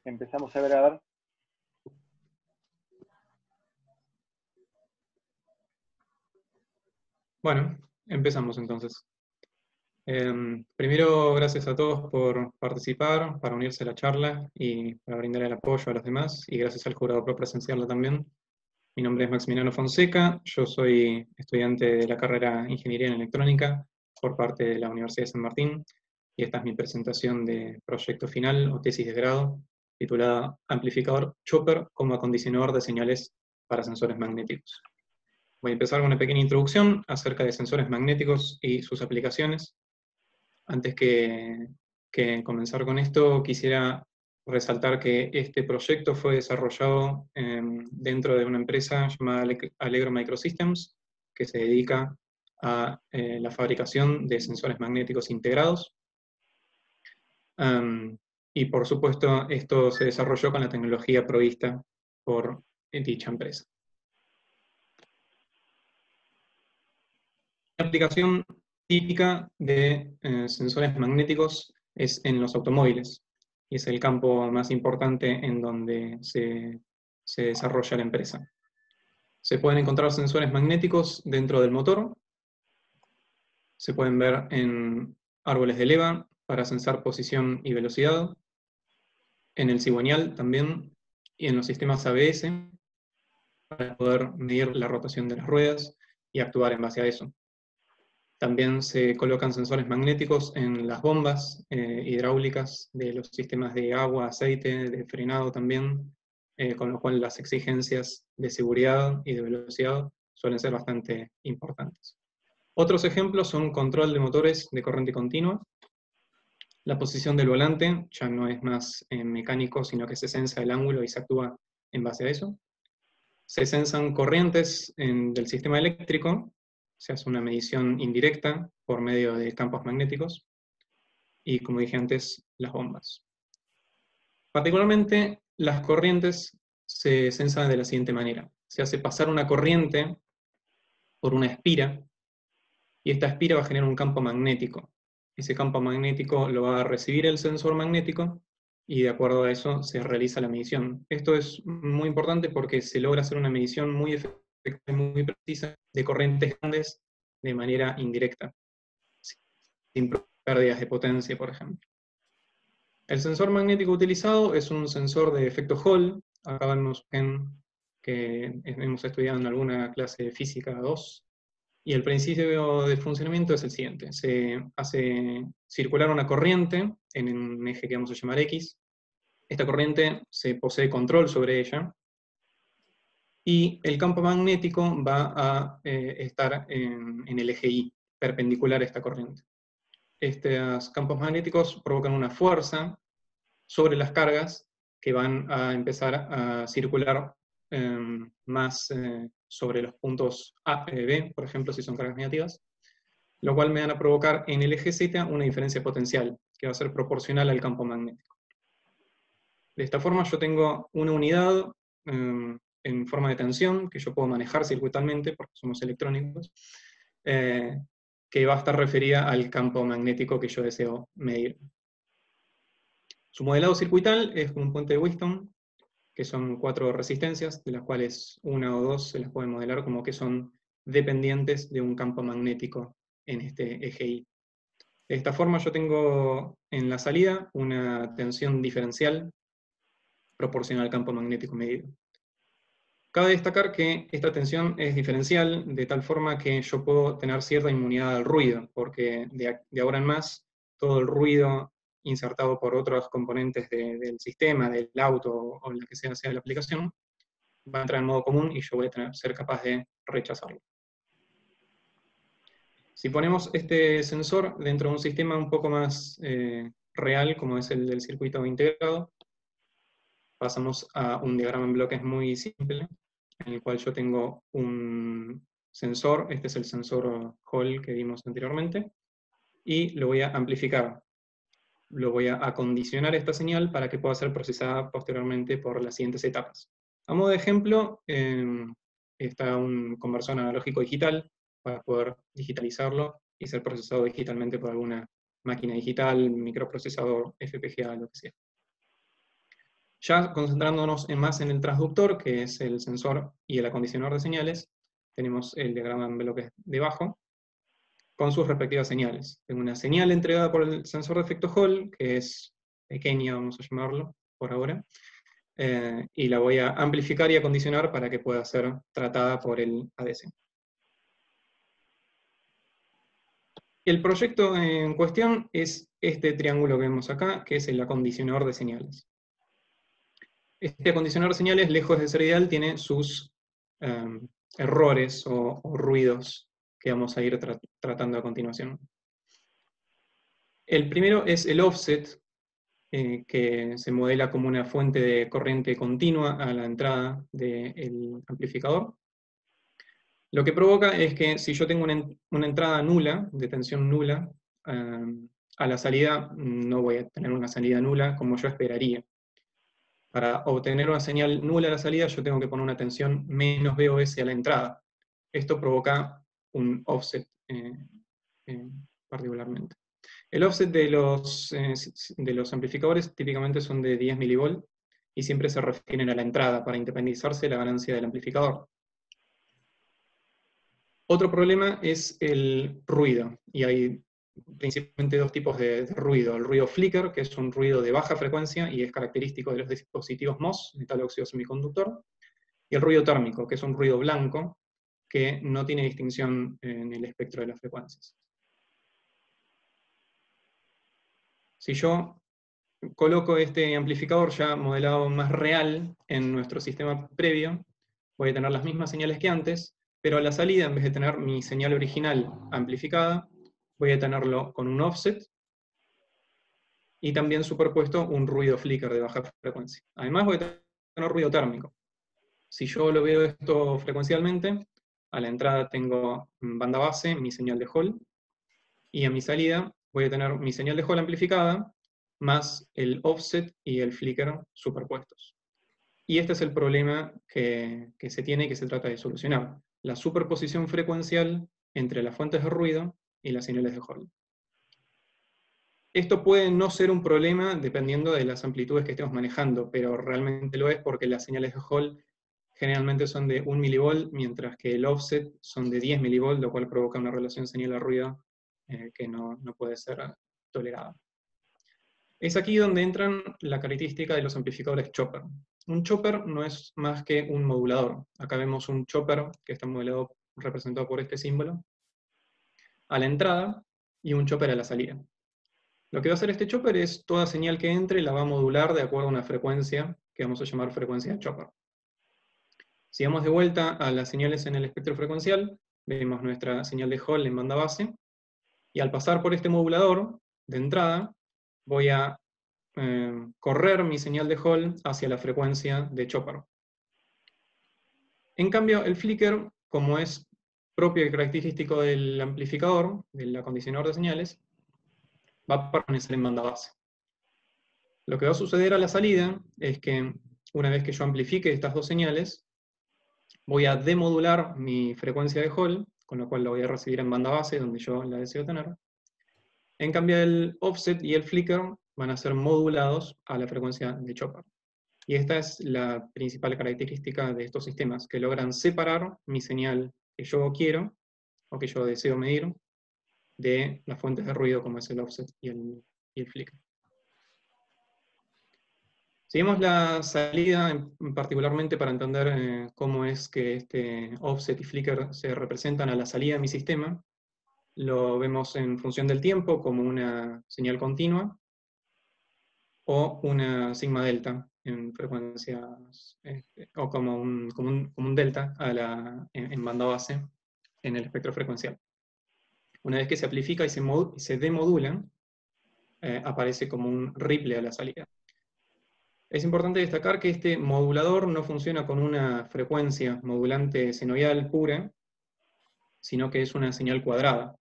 Empezamos a grabar. Bueno, empezamos entonces. Primero, gracias a todos por participar, para unirse a la charla y para brindar el apoyo a los demás, y gracias al jurado por presenciarla también. Mi nombre es Maximiliano Fonseca, yo soy estudiante de la carrera Ingeniería en Electrónica por parte de la Universidad de San Martín, y esta es mi presentación de proyecto final o tesis de grado, titulada Amplificador Chopper como acondicionador de señales para sensores magnéticos. Voy a empezar con una pequeña introducción acerca de sensores magnéticos y sus aplicaciones. Antes que comenzar con esto, quisiera resaltar que este proyecto fue desarrollado dentro de una empresa llamada Allegro Microsystems, que se dedica a la fabricación de sensores magnéticos integrados. Y por supuesto, esto se desarrolló con la tecnología provista por dicha empresa. La aplicación típica de sensores magnéticos es en los automóviles, y es el campo más importante en donde se desarrolla la empresa. Se pueden encontrar sensores magnéticos dentro del motor, se pueden ver en árboles de leva para sensar posición y velocidad, en el cigüeñal también, y en los sistemas ABS para poder medir la rotación de las ruedas y actuar en base a eso. También se colocan sensores magnéticos en las bombas hidráulicas de los sistemas de agua, aceite, de frenado también, con lo cual las exigencias de seguridad y de velocidad suelen ser bastante importantes. Otros ejemplos son control de motores de corriente continua. La posición del volante ya no es más mecánico, sino que se sensa el ángulo y se actúa en base a eso. Se sensan corrientes del sistema eléctrico, se hace una medición indirecta por medio de campos magnéticos, y como dije antes, las bombas. Particularmente, las corrientes se sensan de la siguiente manera. Se hace pasar una corriente por una espira, y esta espira va a generar un campo magnético. Ese campo magnético lo va a recibir el sensor magnético, y de acuerdo a eso se realiza la medición. Esto es muy importante porque se logra hacer una medición muy efectiva, muy precisa, de corrientes grandes de manera indirecta, sin pérdidas de potencia, por ejemplo. El sensor magnético utilizado es un sensor de efecto Hall. Acá vemos que hemos estudiado en alguna clase de física 2. Y el principio de funcionamiento es el siguiente. Se hace circular una corriente en un eje que vamos a llamar X. Esta corriente se posee control sobre ella, y el campo magnético va a estar en el eje Y, perpendicular a esta corriente. Estos campos magnéticos provocan una fuerza sobre las cargas que van a empezar a circular más sobre los puntos A, B, por ejemplo, si son cargas negativas, lo cual me van a provocar en el eje Z una diferencia potencial, que va a ser proporcional al campo magnético. De esta forma yo tengo una unidad en forma de tensión, que yo puedo manejar circuitalmente, porque somos electrónicos, que va a estar referida al campo magnético que yo deseo medir. Su modelado circuital es como un puente de Wheatstone, que son 4 resistencias, de las cuales 1 o 2 se las puede modelar como que son dependientes de un campo magnético en este eje Y. De esta forma yo tengo en la salida una tensión diferencial proporcional al campo magnético medido. Cabe destacar que esta tensión es diferencial de tal forma que yo puedo tener cierta inmunidad al ruido, porque de ahora en más todo el ruido insertado por otros componentes del sistema, del auto o la que sea la aplicación, va a entrar en modo común y yo voy a ser capaz de rechazarlo. Si ponemos este sensor dentro de un sistema un poco más real, como es el del circuito integrado, pasamos a un diagrama en bloques muy simple, en el cual yo tengo un sensor, este es el sensor Hall que vimos anteriormente, y lo voy a amplificar. Lo voy a acondicionar esta señal para que pueda ser procesada posteriormente por las siguientes etapas. A modo de ejemplo, está un conversor analógico digital para poder digitalizarlo y ser procesado digitalmente por alguna máquina digital, microprocesador, FPGA, lo que sea. Ya concentrándonos más en el transductor, que es el sensor y el acondicionador de señales, tenemos el diagrama en bloques debajo, con sus respectivas señales. Tengo una señal entregada por el sensor de efecto Hall, que es pequeña, vamos a llamarlo, por ahora, y la voy a amplificar y acondicionar para que pueda ser tratada por el ADC. El proyecto en cuestión es este triángulo que vemos acá, que es el acondicionador de señales. Este acondicionador de señales, lejos de ser ideal, tiene sus errores o ruidos que vamos a ir tratando a continuación. El primero es el offset, que se modela como una fuente de corriente continua a la entrada del amplificador. Lo que provoca es que si yo tengo una entrada nula, de tensión nula, a la salida no voy a tener una salida nula como yo esperaría. Para obtener una señal nula a la salida, yo tengo que poner una tensión menos VOS a la entrada. Esto provoca un offset particularmente. El offset de los amplificadores típicamente son de 10 mV y siempre se refieren a la entrada para independizarse de la ganancia del amplificador. Otro problema es el ruido, y hay principalmente dos tipos de ruido. El ruido flicker, que es un ruido de baja frecuencia y es característico de los dispositivos MOS, metal óxido semiconductor, y el ruido térmico, que es un ruido blanco que no tiene distinción en el espectro de las frecuencias. Si yo coloco este amplificador ya modelado más real en nuestro sistema previo, voy a tener las mismas señales que antes, pero a la salida, en vez de tener mi señal original amplificada, voy a tenerlo con un offset y también superpuesto un ruido flicker de baja frecuencia. Además voy a tener ruido térmico. Si yo lo veo esto frecuencialmente, a la entrada tengo banda base, mi señal de Hall, y a mi salida voy a tener mi señal de Hall amplificada, más el offset y el flicker superpuestos. Y este es el problema que se tiene y que se trata de solucionar: la superposición frecuencial entre las fuentes de ruido y las señales de Hall. Esto puede no ser un problema dependiendo de las amplitudes que estemos manejando, pero realmente lo es porque las señales de Hall generalmente son de 1 mV, mientras que el offset son de 10 mV, lo cual provoca una relación señal a ruido que no puede ser tolerada. Es aquí donde entran la característica de los amplificadores chopper. Un chopper no es más que un modulador. Acá vemos un chopper que está modelado, representado por este símbolo, a la entrada, y un chopper a la salida. Lo que va a hacer este chopper es toda señal que entre la va a modular de acuerdo a una frecuencia que vamos a llamar frecuencia de chopper. Si vamos de vuelta a las señales en el espectro frecuencial, vemos nuestra señal de Hall en banda base, y al pasar por este modulador de entrada, voy a correr mi señal de Hall hacia la frecuencia de chopper. En cambio, el flicker, como es propio y característico del amplificador, del acondicionador de señales, va a permanecer en banda base. Lo que va a suceder a la salida es que una vez que yo amplifique estas dos señales, voy a demodular mi frecuencia de Hall, con lo cual la voy a recibir en banda base, donde yo la deseo tener. En cambio, el offset y el flicker van a ser modulados a la frecuencia de chopper. Y esta es la principal característica de estos sistemas, que logran separar mi señal que yo quiero, o que yo deseo medir, de las fuentes de ruido como es el offset y el flicker. Seguimos la salida, particularmente para entender cómo es que este offset y flicker se representan a la salida de mi sistema. Lo vemos en función del tiempo como una señal continua, o una sigma delta en frecuencias, o como un delta en banda base en el espectro frecuencial. Una vez que se amplifica y se demodula, aparece como un ripple a la salida. Es importante destacar que este modulador no funciona con una frecuencia modulante senoidal pura, sino que es una señal cuadrada,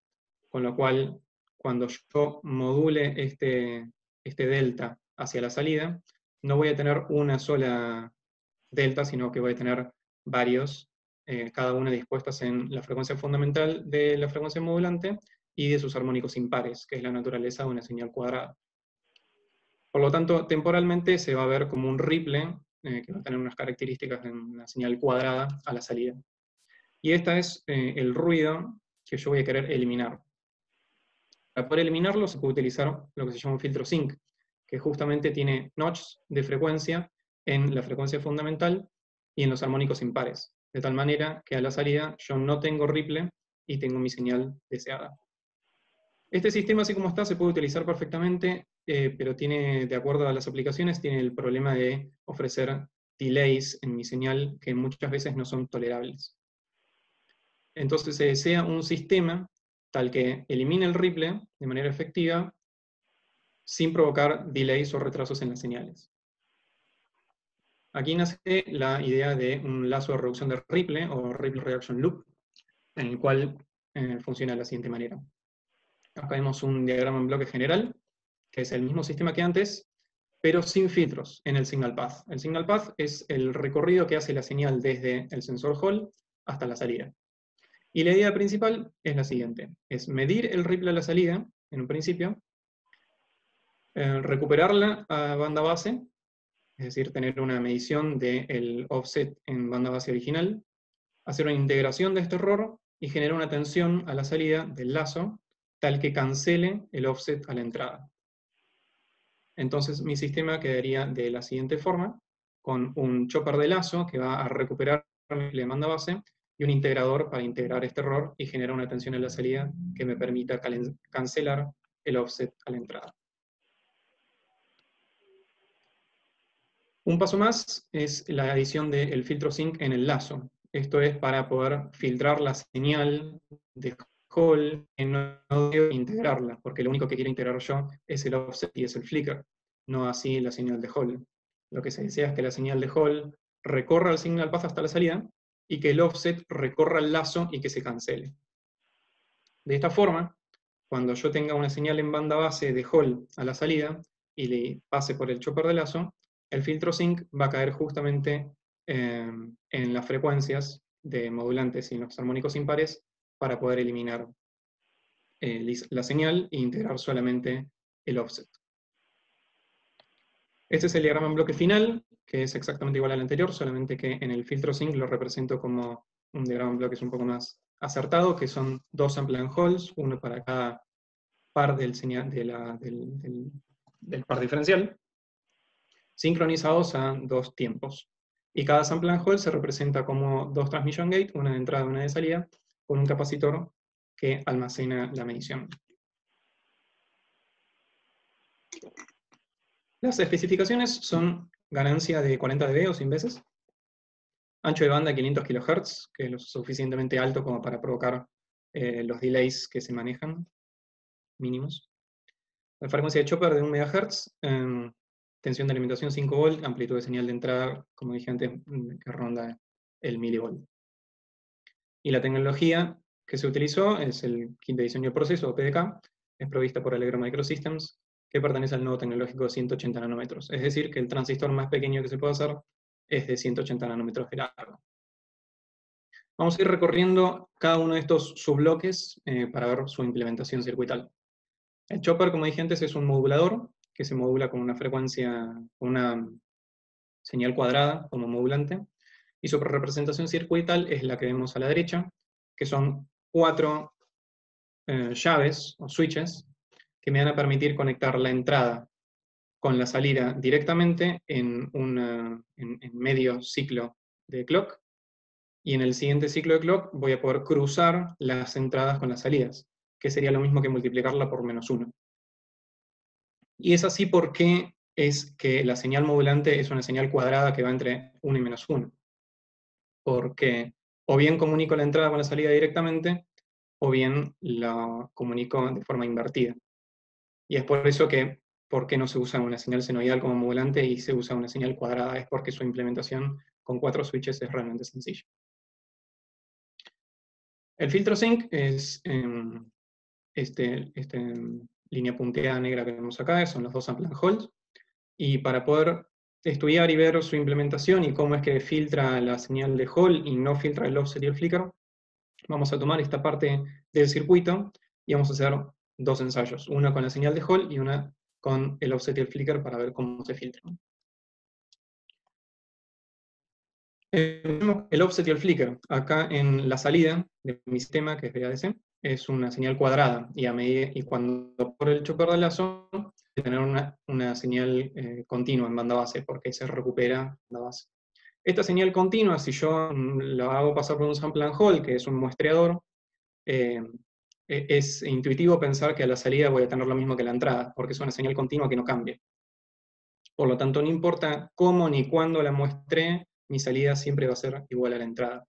con lo cual cuando yo module este delta hacia la salida, no voy a tener una sola delta, sino que voy a tener varios, cada una dispuestas en la frecuencia fundamental de la frecuencia modulante y de sus armónicos impares, que es la naturaleza de una señal cuadrada. Por lo tanto, temporalmente se va a ver como un ripple que va a tener unas características de una señal cuadrada a la salida. Y este es el ruido que yo voy a querer eliminar. Para poder eliminarlo se puede utilizar lo que se llama un filtro sync, que justamente tiene notches de frecuencia en la frecuencia fundamental y en los armónicos impares, de tal manera que a la salida yo no tengo ripple y tengo mi señal deseada. Este sistema, así como está, se puede utilizar perfectamente, pero tiene, de acuerdo a las aplicaciones, tiene el problema de ofrecer delays en mi señal que muchas veces no son tolerables. Entonces se desea un sistema tal que elimine el ripple de manera efectiva sin provocar delays o retrasos en las señales. Aquí nace la idea de un lazo de reducción de ripple o ripple reduction loop, en el cual funciona de la siguiente manera. Acá vemos un diagrama en bloque general, que es el mismo sistema que antes, pero sin filtros en el signal path. El signal path es el recorrido que hace la señal desde el sensor Hall hasta la salida. Y la idea principal es la siguiente, es medir el ripple a la salida, en un principio, recuperarla a banda base, es decir, tener una medición del offset en banda base original, hacer una integración de este error y generar una tensión a la salida del lazo, tal que cancele el offset a la entrada. Entonces mi sistema quedaría de la siguiente forma, con un chopper de lazo que va a recuperar la demanda base y un integrador para integrar este error y generar una tensión en la salida que me permita cancelar el offset a la entrada. Un paso más es la adición del filtro sync en el lazo. Esto es para poder filtrar la señal de Hall que no debo integrarla, porque lo único que quiero integrar yo es el offset y es el flicker, no así la señal de Hall. Lo que se desea es que la señal de Hall recorra el signal path hasta la salida y que el offset recorra el lazo y que se cancele. De esta forma, cuando yo tenga una señal en banda base de Hall a la salida y le pase por el chopper de lazo, el filtro sync va a caer justamente en las frecuencias de modulantes y en los armónicos impares para poder eliminar la señal e integrar solamente el offset. Este es el diagrama en bloque final, que es exactamente igual al anterior, solamente que en el filtro sync lo represento como un diagrama en bloques un poco más acertado, que son dos sample and holds, uno para cada par del par diferencial, sincronizados a dos tiempos. Y cada sample and hold se representa como dos transmission gate, una de entrada y una de salida, con un capacitor que almacena la medición. Las especificaciones son ganancia de 40 dB o 100 veces, ancho de banda 500 kHz, que es lo suficientemente alto como para provocar los delays que se manejan, mínimos. La frecuencia de chopper de 1 MHz, tensión de alimentación 5 volt, amplitud de señal de entrada, como dije antes, que ronda el milivolt. Y la tecnología que se utilizó es el kit de diseño de proceso, o PDK, es provista por Allegro Microsystems, que pertenece al nodo tecnológico de 180 nanómetros. Es decir, que el transistor más pequeño que se puede hacer es de 180 nanómetros de largo. Vamos a ir recorriendo cada uno de estos subbloques para ver su implementación circuital. El chopper, como dije antes, es un modulador que se modula con una frecuencia, con una señal cuadrada como modulante, y su representación circuital es la que vemos a la derecha, que son 4 llaves o switches que me van a permitir conectar la entrada con la salida directamente en medio ciclo de clock, y en el siguiente ciclo de clock voy a poder cruzar las entradas con las salidas, que sería lo mismo que multiplicarla por -1. Y es así porque es que la señal modulante es una señal cuadrada que va entre 1 y -1. Porque o bien comunico la entrada con la salida directamente, o bien la comunico de forma invertida. Y es por eso que, ¿por qué no se usa una señal senoidal como modulante y se usa una señal cuadrada? Es porque su implementación con 4 switches es realmente sencilla. El filtro sync es línea punteada negra que vemos acá, son los dos sample and hold, y para poder estudiar y ver su implementación y cómo es que filtra la señal de hold y no filtra el offset y el flicker, vamos a tomar esta parte del circuito y vamos a hacer dos ensayos, uno con la señal de hold y una con el offset y el flicker para ver cómo se filtran. El offset y el flicker. Acá en la salida de mi sistema, que es VADC, es una señal cuadrada, y cuando por el chopper de lazo, de tener una señal continua en banda base, porque se recupera banda base. Esta señal continua, si yo la hago pasar por un sample and hold, que es un muestreador, es intuitivo pensar que a la salida voy a tener lo mismo que a la entrada, porque es una señal continua que no cambia. Por lo tanto, no importa cómo ni cuándo la muestre, mi salida siempre va a ser igual a la entrada.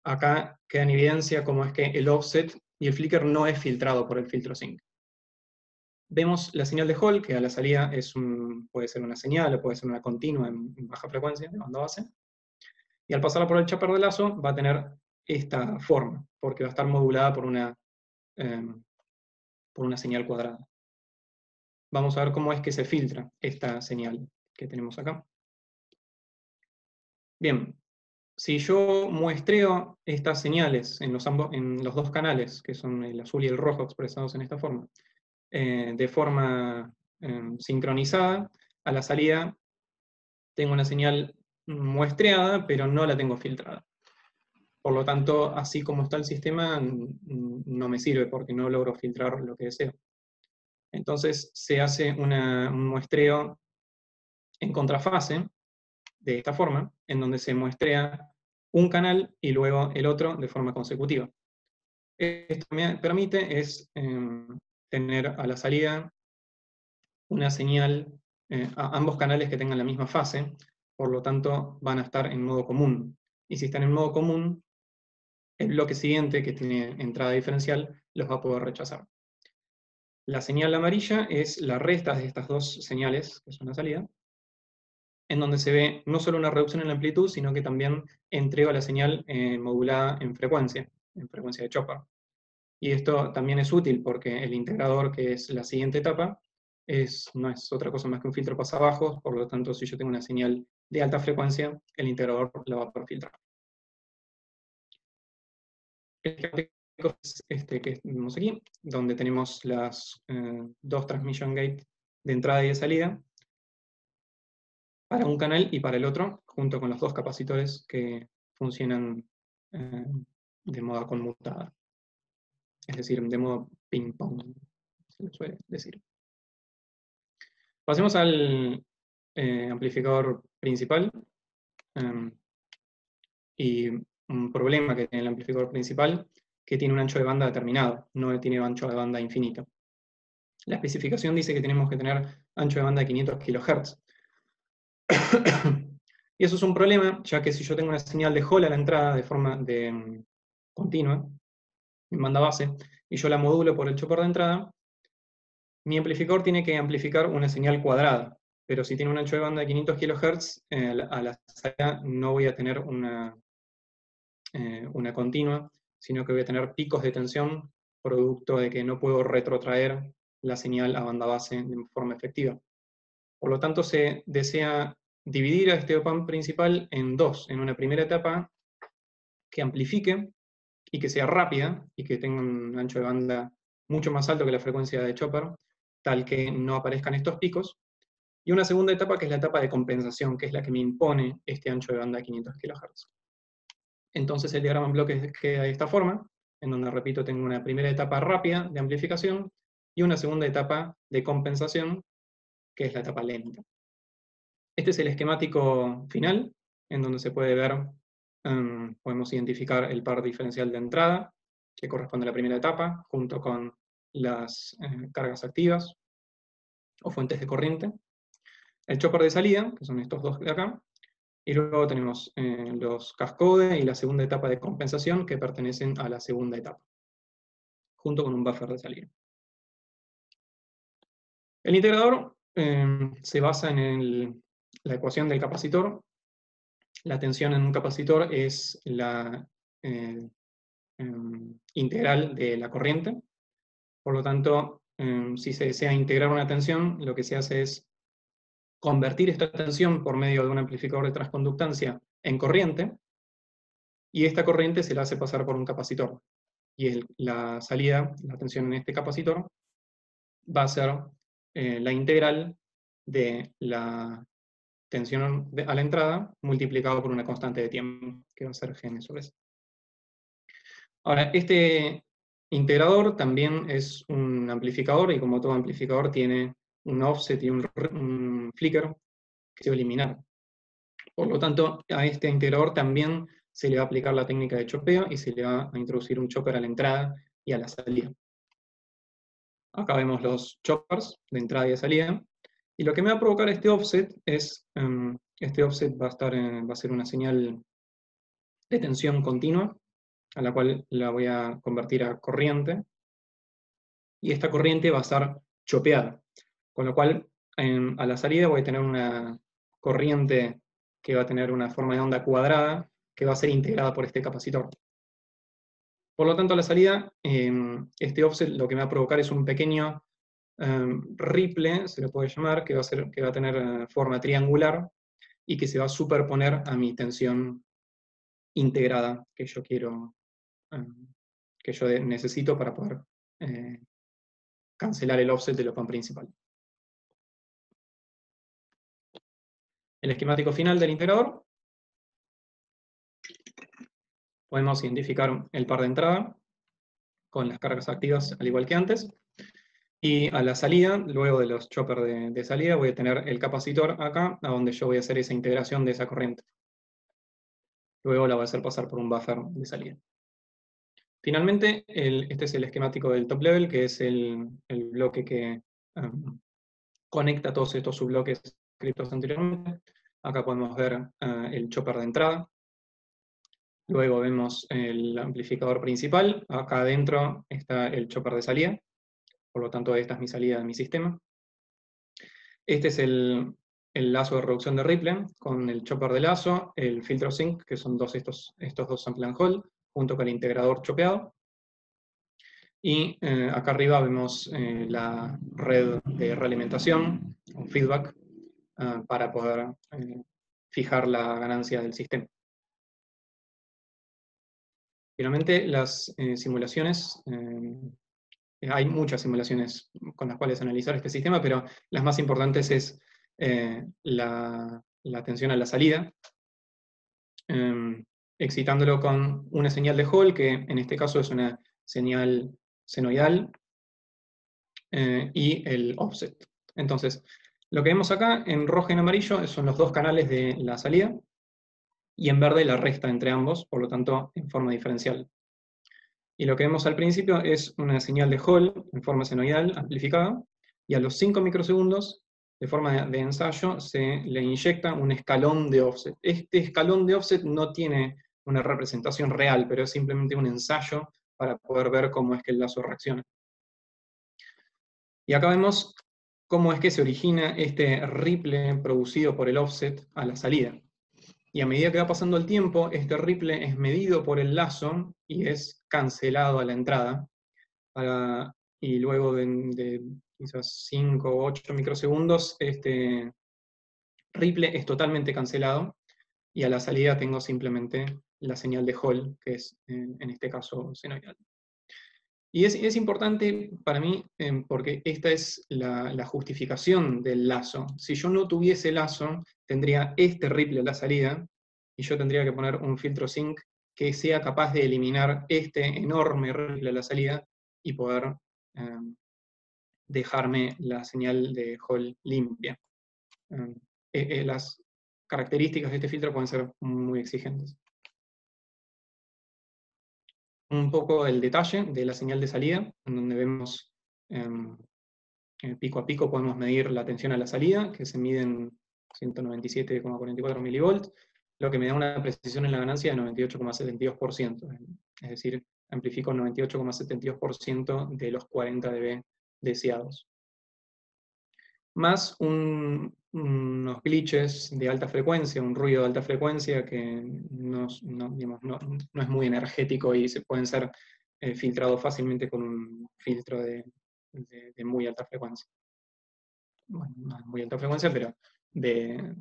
Acá queda en evidencia cómo es que el offset y el flicker no es filtrado por el filtro sync. Vemos la señal de Hall, que a la salida puede ser una señal o puede ser una continua en baja frecuencia, de banda base. Y al pasarla por el chopper de lazo va a tener esta forma, porque va a estar modulada por una señal cuadrada. Vamos a ver cómo es que se filtra esta señal que tenemos acá. Bien, si yo muestreo estas señales en los dos canales, que son el azul y el rojo expresados en esta forma, de forma sincronizada, a la salida tengo una señal muestreada, pero no la tengo filtrada. Por lo tanto, así como está el sistema, no me sirve porque no logro filtrar lo que deseo. Entonces se hace un muestreo en contrafase, de esta forma, en donde se muestrea un canal y luego el otro de forma consecutiva. Esto me permite tener a la salida una señal, a ambos canales que tengan la misma fase, por lo tanto van a estar en modo común. Y si están en modo común, el bloque siguiente, que tiene entrada diferencial, los va a poder rechazar. La señal amarilla es la resta de estas dos señales, que son la salida, en donde se ve no solo una reducción en la amplitud, sino que también entrega la señal modulada en frecuencia de chopper. Y esto también es útil porque el integrador, que es la siguiente etapa, no es otra cosa más que un filtro pasabajos, por lo tanto, si yo tengo una señal de alta frecuencia, el integrador la va a poder filtrar. El esquemático es este que tenemos aquí, donde tenemos las dos transmission gates de entrada y de salida, para un canal y para el otro, junto con los dos capacitores que funcionan de modo conmutada. Es decir, de modo ping-pong, se le suele decir. Pasemos al amplificador principal. Y un problema que tiene el amplificador principal, que tiene un ancho de banda determinado, no tiene ancho de banda infinito. La especificación dice que tenemos que tener ancho de banda de 500 kHz. Y eso es un problema, ya que si yo tengo una señal de Hall a la entrada de forma continua, en banda base, y yo la modulo por el chopper de entrada, mi amplificador tiene que amplificar una señal cuadrada, pero si tiene un ancho de banda de 500 kHz, a la salida no voy a tener una continua, sino que voy a tener picos de tensión producto de que no puedo retrotraer la señal a banda base de forma efectiva. Por lo tanto, se desea dividir a este op-amp principal en dos, en una primera etapa que amplifique y que sea rápida y que tenga un ancho de banda mucho más alto que la frecuencia de chopper, tal que no aparezcan estos picos, y una segunda etapa que es la etapa de compensación, que es la que me impone este ancho de banda de 500 kHz. Entonces el diagrama en bloques queda de esta forma, en donde, repito, tengo una primera etapa rápida de amplificación y una segunda etapa de compensación, que es la etapa lenta. Este es el esquemático final, en donde se puede ver, podemos identificar el par diferencial de entrada, que corresponde a la primera etapa, junto con las cargas activas o fuentes de corriente. El chopper de salida, que son estos dos de acá, y luego tenemos los cascode y la segunda etapa de compensación que pertenecen a la segunda etapa, junto con un buffer de salida. El integrador se basa en la ecuación del capacitor. La tensión en un capacitor es la integral de la corriente. Por lo tanto, si se desea integrar una tensión, lo que se hace es convertir esta tensión por medio de un amplificador de transconductancia en corriente, y esta corriente se la hace pasar por un capacitor. Y la salida, la tensión en este capacitor, va a ser la integral de la tensión a la entrada multiplicado por una constante de tiempo, que va a ser Gn sobre S. Ahora, este integrador también es un amplificador, y como todo amplificador tiene un offset y un flicker que se va a eliminar. Por lo tanto, a este integrador también se le va a aplicar la técnica de chopeo y se le va a introducir un chopper a la entrada y a la salida. Acá vemos los choppers de entrada y de salida. Y lo que me va a provocar este offset es, este offset va a ser una señal de tensión continua, a la cual la voy a convertir a corriente, y esta corriente va a estar chopeada, con lo cual a la salida voy a tener una corriente que va a tener una forma de onda cuadrada, que va a ser integrada por este capacitor. Por lo tanto, a la salida, este offset lo que me va a provocar es un pequeño ripple, se le puede llamar, que va a tener forma triangular, y que se va a superponer a mi tensión integrada que yo quiero, que yo necesito para poder cancelar el offset del op-amp principal. El esquemático final del integrador. Podemos identificar el par de entrada con las cargas activas al igual que antes. Y a la salida, luego de los choppers de salida, voy a tener el capacitor acá, a donde yo voy a hacer esa integración de esa corriente. Luego la voy a hacer pasar por un buffer de salida. Finalmente, este es el esquemático del top level, que es el bloque que conecta todos estos subbloques descritos anteriormente. Acá podemos ver el chopper de entrada. Luego vemos el amplificador principal. Acá adentro está el chopper de salida. Por lo tanto, esta es mi salida de mi sistema. Este es el lazo de reducción de Ripple, con el chopper de lazo, el filtro sync, que son estos dos sample and hold, junto con el integrador chopeado. Y acá arriba vemos la red de realimentación, o feedback, para poder fijar la ganancia del sistema. Finalmente, las simulaciones, hay muchas simulaciones con las cuales analizar este sistema, pero las más importantes es la tensión a la salida, excitándolo con una señal de Hall, que en este caso es una señal senoidal, y el offset. Entonces, lo que vemos acá en rojo y en amarillo son los dos canales de la salida, y en verde la resta entre ambos, por lo tanto en forma diferencial. Y lo que vemos al principio es una señal de Hall en forma senoidal amplificada, y a los 5 microsegundos, de forma de ensayo, se le inyecta un escalón de offset. Este escalón de offset no tiene una representación real, pero es simplemente un ensayo para poder ver cómo es que el lazo reacciona. Y acá vemos cómo es que se origina este ripple producido por el offset a la salida. Y a medida que va pasando el tiempo, este ripple es medido por el lazo y es cancelado a la entrada. Y luego de quizás 5 o 8 microsegundos, este ripple es totalmente cancelado, y a la salida tengo simplemente la señal de Hall, que es en este caso senoidal. Y es importante para mí porque esta es la justificación del lazo. Si yo no tuviese lazo, tendría este ripple a la salida, y yo tendría que poner un filtro sync que sea capaz de eliminar este enorme ripple a la salida y poder dejarme la señal de Hall limpia. Las características de este filtro pueden ser muy exigentes. Un poco el detalle de la señal de salida, en donde vemos pico a pico podemos medir la tensión a la salida, que se mide en 197,44 milivolts, lo que me da una precisión en la ganancia de 98,72%. Es decir, amplifico 98,72% de los 40 dB deseados. Más unos glitches de alta frecuencia, un ruido de alta frecuencia que no es muy energético y se pueden ser filtrados fácilmente con un filtro de muy alta frecuencia. Bueno, no es muy alta frecuencia, pero de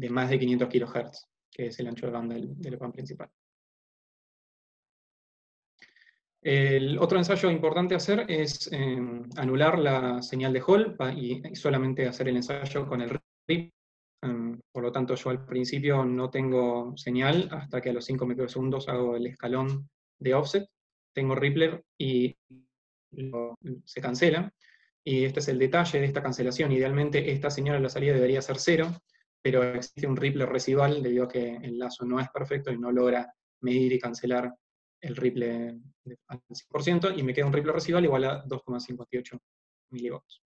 más de 500 kHz, que es el ancho de banda del op-amp principal. El otro ensayo importante a hacer es anular la señal de Hall y solamente hacer el ensayo con el RIP. Por lo tanto, yo al principio no tengo señal hasta que a los 5 microsegundos hago el escalón de offset. Tengo Rippler y se cancela. Y este es el detalle de esta cancelación. Idealmente esta señal a la salida debería ser 0, pero existe un Rippler residual debido a que el lazo no es perfecto y no logra medir y cancelar el Ripple al 100%, y me queda un Ripple residual igual a 2,58 milivolts.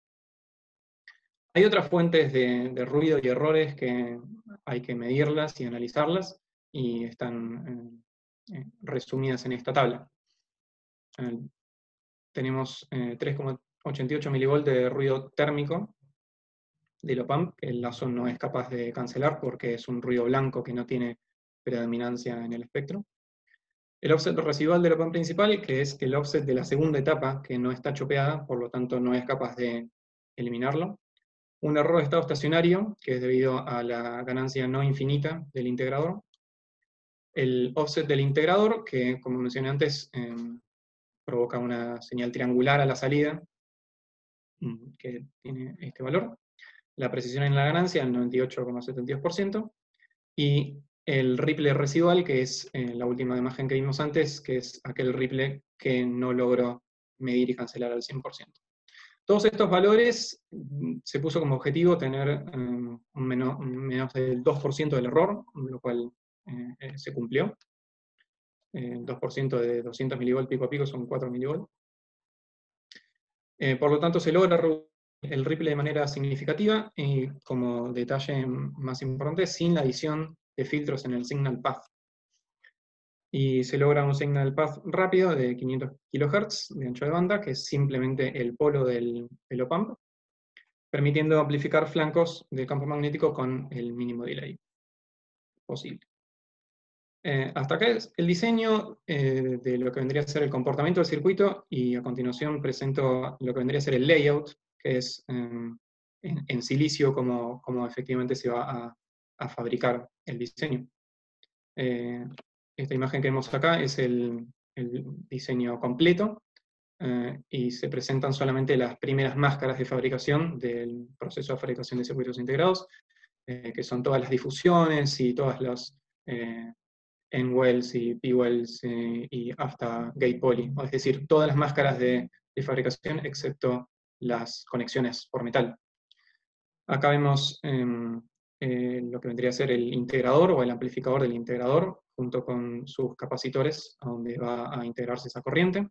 Hay otras fuentes de ruido y errores que hay que medirlas y analizarlas, y están resumidas en esta tabla. Tenemos 3,88 milivolts de ruido térmico del op-amp, que el lazo no es capaz de cancelar porque es un ruido blanco que no tiene predominancia en el espectro. El offset residual del op-amp principal, que es el offset de la segunda etapa, que no está chopeada, por lo tanto no es capaz de eliminarlo. Un error de estado estacionario, que es debido a la ganancia no infinita del integrador. El offset del integrador, que como mencioné antes, provoca una señal triangular a la salida, que tiene este valor. La precisión en la ganancia, el 98,72%. Y el Ripple residual, que es la última imagen que vimos antes, que es aquel Ripple que no logró medir y cancelar al 100%. Todos estos valores se puso como objetivo tener menos del 2% del error, lo cual se cumplió. 2% de 200 milivolts pico a pico son 4 milivolts. Por lo tanto, se logra el Ripple de manera significativa y, como detalle más importante, sin la adición de filtros en el signal path. Y se logra un signal path rápido de 500 kHz de ancho de banda, que es simplemente el polo del op-amp, permitiendo amplificar flancos del campo magnético con el mínimo delay posible. Hasta acá es el diseño de lo que vendría a ser el comportamiento del circuito, y a continuación presento lo que vendría a ser el layout, que es en silicio como efectivamente se va a fabricar el diseño. Esta imagen que vemos acá es el diseño completo, y se presentan solamente las primeras máscaras de fabricación del proceso de fabricación de circuitos integrados, que son todas las difusiones y todas las N-wells y P-wells y hasta gate poly, es decir, todas las máscaras de fabricación excepto las conexiones por metal. Acá vemos lo que vendría a ser el integrador o el amplificador del integrador, junto con sus capacitores, a donde va a integrarse esa corriente.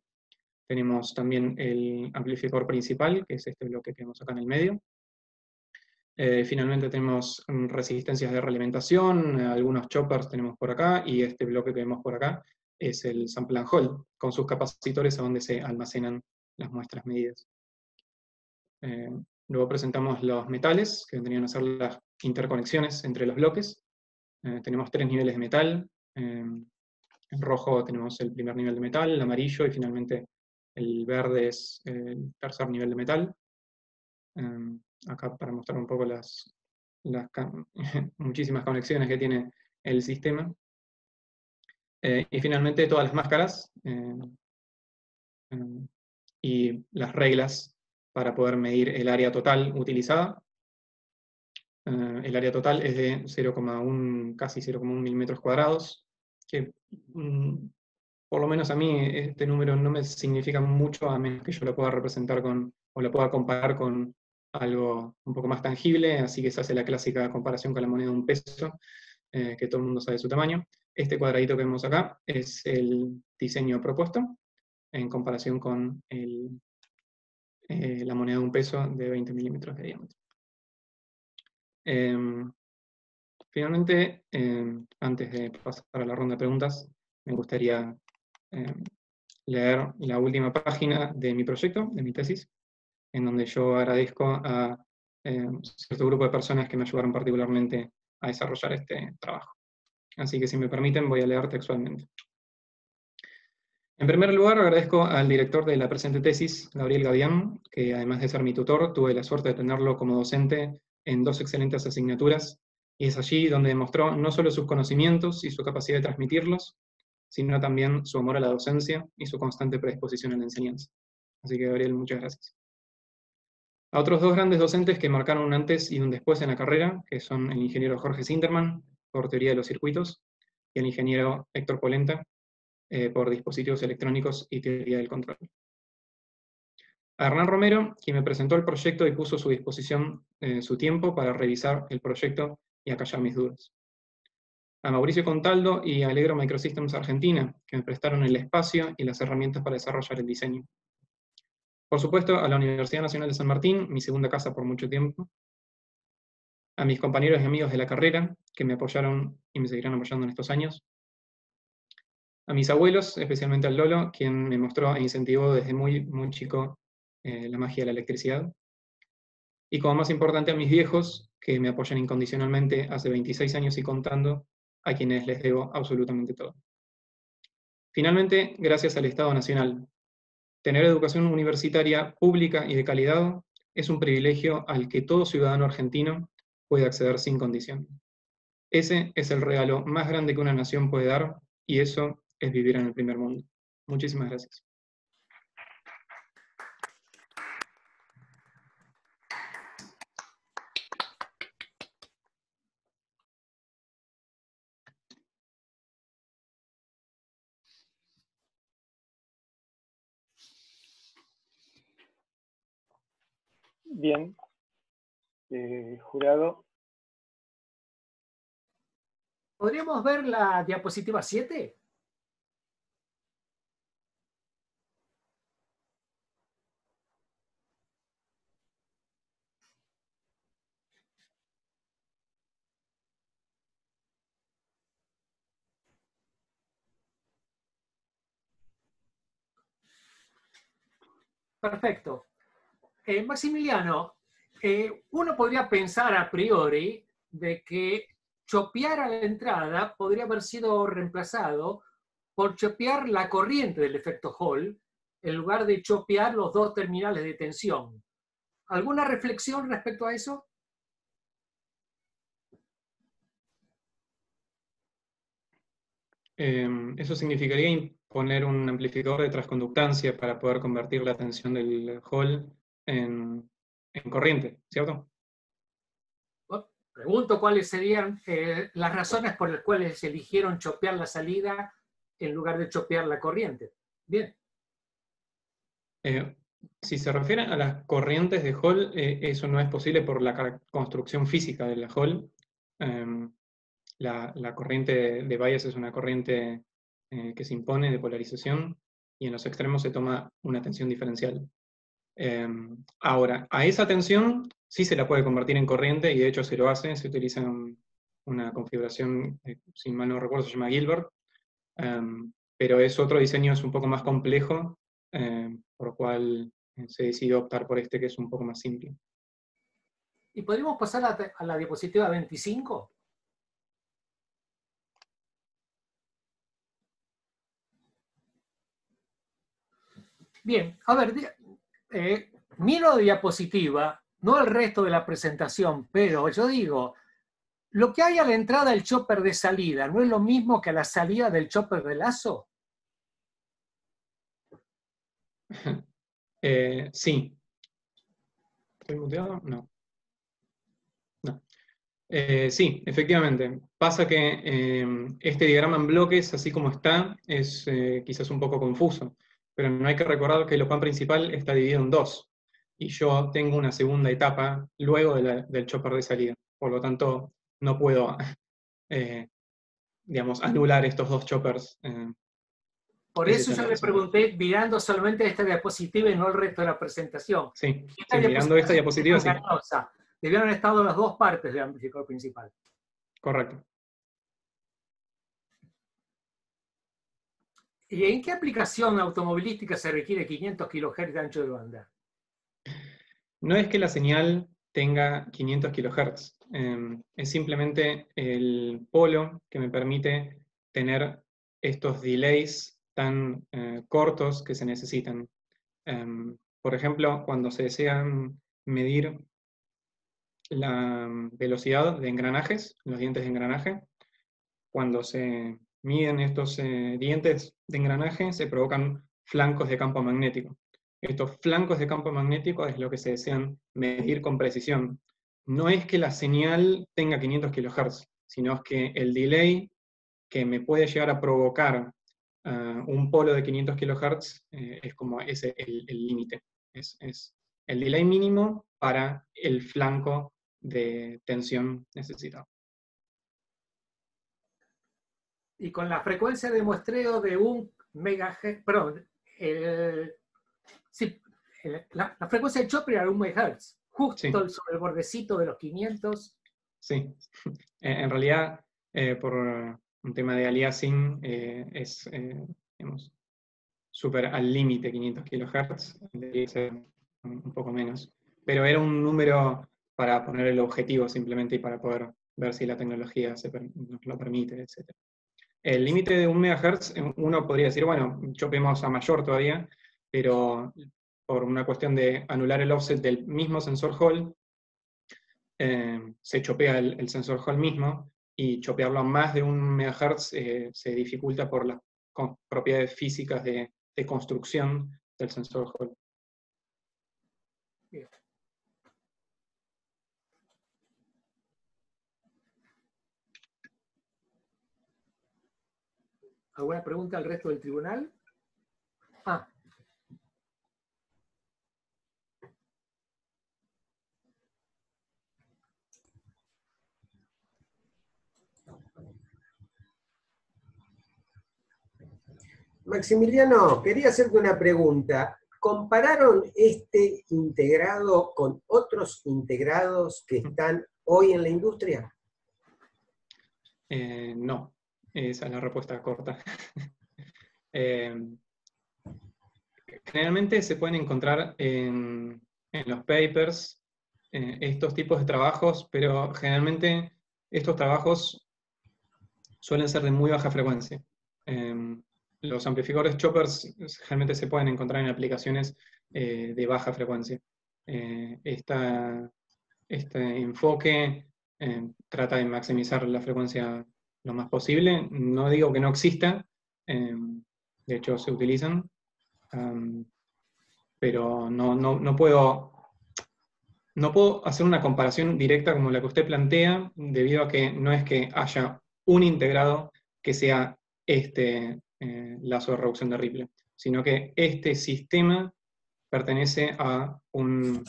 Tenemos también el amplificador principal, que es este bloque que vemos acá en el medio. Finalmente tenemos resistencias de realimentación, algunos choppers tenemos por acá, y este bloque que vemos por acá es el sample and hold, con sus capacitores a donde se almacenan las muestras medidas. Luego presentamos los metales, que vendrían a ser las interconexiones entre los bloques. Tenemos 3 niveles de metal. En rojo tenemos el primer nivel de metal, el amarillo, y finalmente el verde es el tercer nivel de metal. Acá para mostrar un poco las muchísimas conexiones que tiene el sistema. Y finalmente todas las máscaras y las reglas para poder medir el área total utilizada. El área total es de 0,1, casi 0,1 milímetros cuadrados, que por lo menos a mí este número no me significa mucho, a menos que yo lo pueda representar o lo pueda comparar con algo un poco más tangible, así que se hace la clásica comparación con la moneda de un peso, que todo el mundo sabe su tamaño. Este cuadradito que vemos acá es el diseño propuesto, en comparación con la moneda de un peso de 20 milímetros de diámetro. Finalmente, antes de pasar a la ronda de preguntas, me gustaría leer la última página de mi proyecto, de mi tesis, en donde yo agradezco a cierto grupo de personas que me ayudaron particularmente a desarrollar este trabajo. Así que, si me permiten, voy a leer textualmente. En primer lugar, agradezco al director de la presente tesis, Gabriel Gavián, que además de ser mi tutor, tuve la suerte de tenerlo como docente en 2 excelentes asignaturas, y es allí donde demostró no solo sus conocimientos y su capacidad de transmitirlos, sino también su amor a la docencia y su constante predisposición a la enseñanza. Así que, Gabriel, muchas gracias. A otros dos grandes docentes que marcaron un antes y un después en la carrera, que son el ingeniero Jorge Sinterman, por teoría de los circuitos, y el ingeniero Héctor Polenta, por dispositivos electrónicos y teoría del control. A Hernán Romero, quien me presentó el proyecto y puso a su disposición su tiempo para revisar el proyecto y acallar mis dudas. A Mauricio Contaldo y a Allegro Microsystems Argentina, que me prestaron el espacio y las herramientas para desarrollar el diseño. Por supuesto, a la Universidad Nacional de San Martín, mi segunda casa por mucho tiempo. A mis compañeros y amigos de la carrera, que me apoyaron y me seguirán apoyando en estos años. A mis abuelos, especialmente al Lolo, quien me mostró e incentivó desde muy chico la magia de la electricidad. Y como más importante, a mis viejos, que me apoyan incondicionalmente hace 26 años y contando, a quienes les debo absolutamente todo. Finalmente, gracias al Estado Nacional. Tener educación universitaria pública y de calidad es un privilegio al que todo ciudadano argentino puede acceder sin condición. Ese es el regalo más grande que una nación puede dar, y eso es vivir en el primer mundo. Muchísimas gracias. Bien, jurado. ¿Podríamos ver la diapositiva 7? Perfecto. Maximiliano, uno podría pensar a priori de que chopear a la entrada podría haber sido reemplazado por chopear la corriente del efecto Hall en lugar de chopear los dos terminales de tensión. ¿Alguna reflexión respecto a eso? Eso significaría poner un amplificador de transconductancia para poder convertir la tensión del Hall en corriente, ¿cierto? Pregunto cuáles serían las razones por las cuales eligieron chopear la salida en lugar de chopear la corriente. Bien. Si se refiere a las corrientes de Hall, eso no es posible por la construcción física de la Hall. La corriente de Bayes es una corriente que se impone de polarización, y en los extremos se toma una tensión diferencial. Ahora, a esa tensión sí se la puede convertir en corriente, y de hecho se lo hace. Se utiliza una configuración, si mal no recuerdo, se llama Gilbert, pero es otro diseño, es un poco más complejo, por lo cual se decidió optar por este, que es un poco más simple. ¿Y podríamos pasar a la diapositiva 25? Bien, a ver, miro la diapositiva, no el resto de la presentación, pero yo digo, lo que hay a la entrada del chopper de salida, ¿no es lo mismo que a la salida del chopper de lazo? Sí. ¿Estoy muteado? No. No. Sí, efectivamente. Pasa que este diagrama en bloques, así como está, es quizás un poco confuso, pero no hay que recordar que el OPAM principal está dividido en dos, y yo tengo una segunda etapa luego del chopper de salida. Por lo tanto, no puedo, digamos, anular estos dos choppers. Por eso yo le pregunté mirando solamente esta diapositiva y no el resto de la presentación. Sí, mirando esta diapositiva, sí. Debieron haber estado las dos partes del amplificador principal. Correcto. ¿Y en qué aplicación automovilística se requiere 500 kHz de ancho de banda? No es que la señal tenga 500 kHz, es simplemente el polo que me permite tener estos delays tan cortos que se necesitan. Por ejemplo, cuando se desean medir la velocidad de engranajes, los dientes de engranaje, cuando se miden estos dientes de engranaje, se provocan flancos de campo magnético. Estos flancos de campo magnético es lo que se desean medir con precisión. No es que la señal tenga 500 kHz, sino es que el delay que me puede llegar a provocar un polo de 500 kHz es como ese el límite. Es el delay mínimo para el flanco de tensión necesitado. Y con la frecuencia de muestreo de 1 MHz, perdón, sí, la frecuencia de Chopper era 1 MHz, justo Sí. sobre el bordecito de los 500. Sí, en realidad, por un tema de aliasing, es digamos, súper al límite 500 kHz, debería ser un poco menos. Pero era un número para poner el objetivo simplemente y para poder ver si la tecnología nos lo permite, etc. El límite de 1 MHz, uno podría decir, bueno, chopemos a mayor todavía, pero por una cuestión de anular el offset del mismo sensor Hall, se chopea el sensor Hall mismo, y chopearlo a más de 1 MHz se dificulta por las propiedades físicas de construcción del sensor Hall. Bien. ¿Alguna pregunta al resto del tribunal? Maximiliano, quería hacerte una pregunta. ¿Compararon este integrado con otros integrados que están hoy en la industria? No, esa es la respuesta corta. Generalmente se pueden encontrar en los papers estos tipos de trabajos, pero generalmente estos trabajos suelen ser de muy baja frecuencia. Los amplificadores choppers generalmente se pueden encontrar en aplicaciones de baja frecuencia. Este enfoque trata de maximizar la frecuencia lo más posible. No digo que no exista, de hecho se utilizan, pero no puedo hacer una comparación directa como la que usted plantea, debido a que no es que haya un integrado que sea lazo de reducción de Ripley, sino que este sistema pertenece a un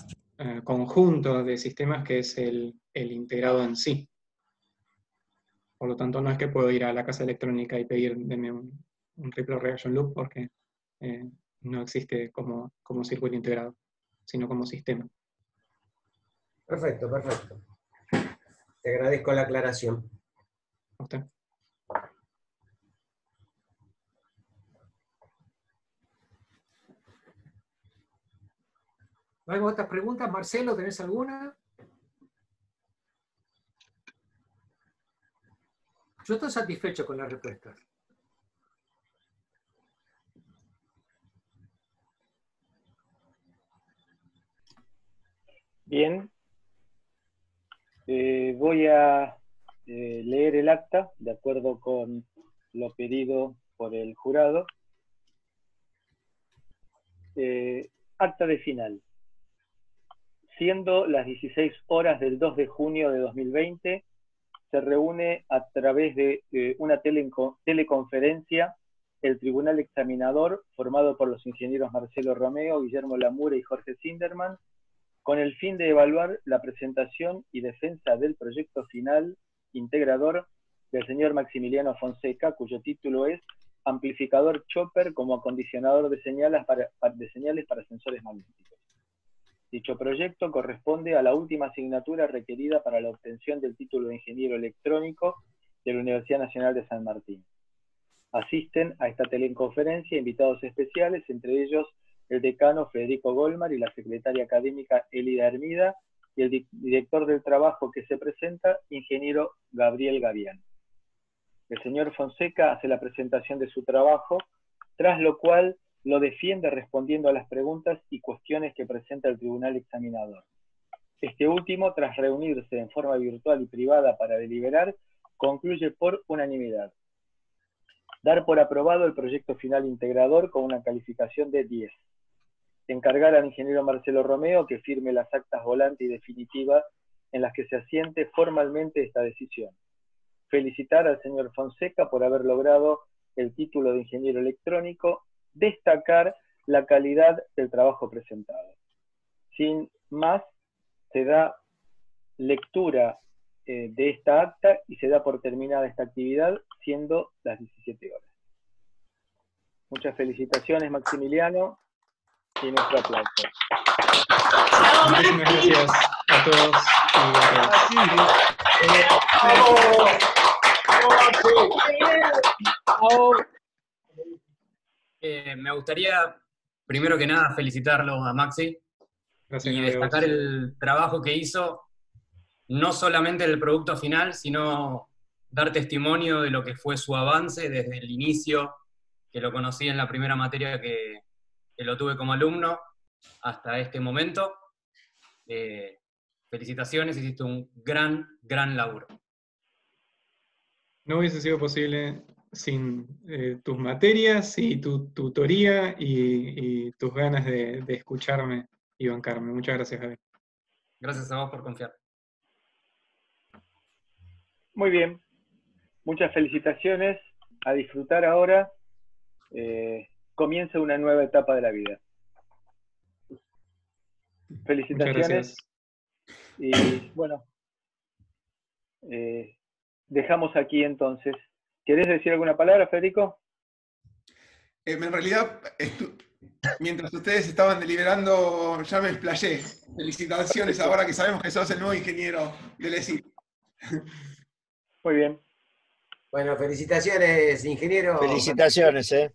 conjunto de sistemas que es el integrado en sí. Por lo tanto, no es que puedo ir a la casa electrónica y pedir denme un Ripple Reaction Loop, porque no existe como circuito integrado, sino como sistema. Perfecto, perfecto. Te agradezco la aclaración. ¿A usted? ¿No hay otras preguntas? Marcelo, ¿tenés alguna? Yo estoy satisfecho con las respuestas. Bien. Voy a leer el acta de acuerdo con lo pedido por el jurado. Acta de final. Siendo las 16 horas del 2 de junio de 2020, se reúne a través de una teleconferencia el tribunal examinador, formado por los ingenieros Marcelo Romeo, Guillermo Lamure y Jorge Sinderman, con el fin de evaluar la presentación y defensa del proyecto final integrador del señor Maximiliano Fonseca, cuyo título es Amplificador Chopper como acondicionador de señales para sensores magnéticos. Dicho proyecto corresponde a la última asignatura requerida para la obtención del título de ingeniero electrónico de la Universidad Nacional de San Martín. Asisten a esta teleconferencia invitados especiales, entre ellos el decano Federico Golmar y la secretaria académica Elida Hermida, y el director del trabajo que se presenta, ingeniero Gabriel Gavián. El señor Fonseca hace la presentación de su trabajo, tras lo cual lo defiende respondiendo a las preguntas y cuestiones que presenta el tribunal examinador. Este último, tras reunirse en forma virtual y privada para deliberar, concluye por unanimidad. Dar por aprobado el proyecto final integrador con una calificación de 10. Encargar al ingeniero Marcelo Romeo que firme las actas volante y definitivas en las que se asiente formalmente esta decisión. Felicitar al señor Fonseca por haber logrado el título de ingeniero electrónico. Destacar la calidad del trabajo presentado. Sin más, se da lectura de esta acta y se da por terminada esta actividad, siendo las 17 horas. Muchas felicitaciones, Maximiliano, y nuestro aplauso. Muchísimas gracias a todos Me gustaría, primero que nada, felicitarlo a Maxi Gracias, y destacar el trabajo que hizo, no solamente en el producto final, sino dar testimonio de lo que fue su avance desde el inicio, que lo conocí en la primera materia que lo tuve como alumno, hasta este momento. Felicitaciones, hiciste un gran laburo. No hubiese sido posible sin tus materias y tu tutoría y tus ganas de escucharme y bancarme. Muchas gracias, Javier. Gracias a vos por confiar. Muy bien. Muchas felicitaciones. A disfrutar ahora. Comienza una nueva etapa de la vida. Felicitaciones. Y bueno, dejamos aquí entonces. ¿Querés decir alguna palabra, Federico? En realidad, mientras ustedes estaban deliberando, ya me explayé. Felicitaciones ahora que sabemos que sos el nuevo ingeniero del ESIC. Muy bien. Bueno, felicitaciones, ingeniero. Felicitaciones,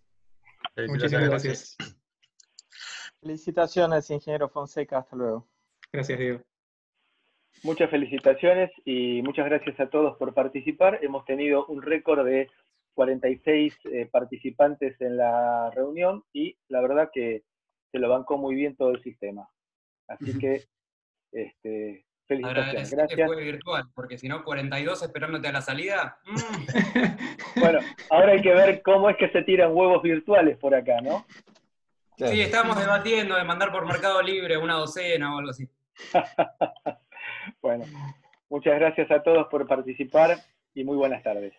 Muchísimas gracias. Felicitaciones, ingeniero Fonseca. Hasta luego. Gracias, Diego. Muchas felicitaciones y muchas gracias a todos por participar. Hemos tenido un récord de 46 participantes en la reunión y la verdad que se lo bancó muy bien todo el sistema. Así que, felicitaciones. Agradecer Gracias. que fue virtual, porque si no, 42 esperándote a la salida. Bueno, ahora hay que ver cómo es que se tiran huevos virtuales por acá, ¿no? Sí, estábamos debatiendo de mandar por Mercado Libre una docena o algo así. Bueno, muchas gracias a todos por participar y muy buenas tardes.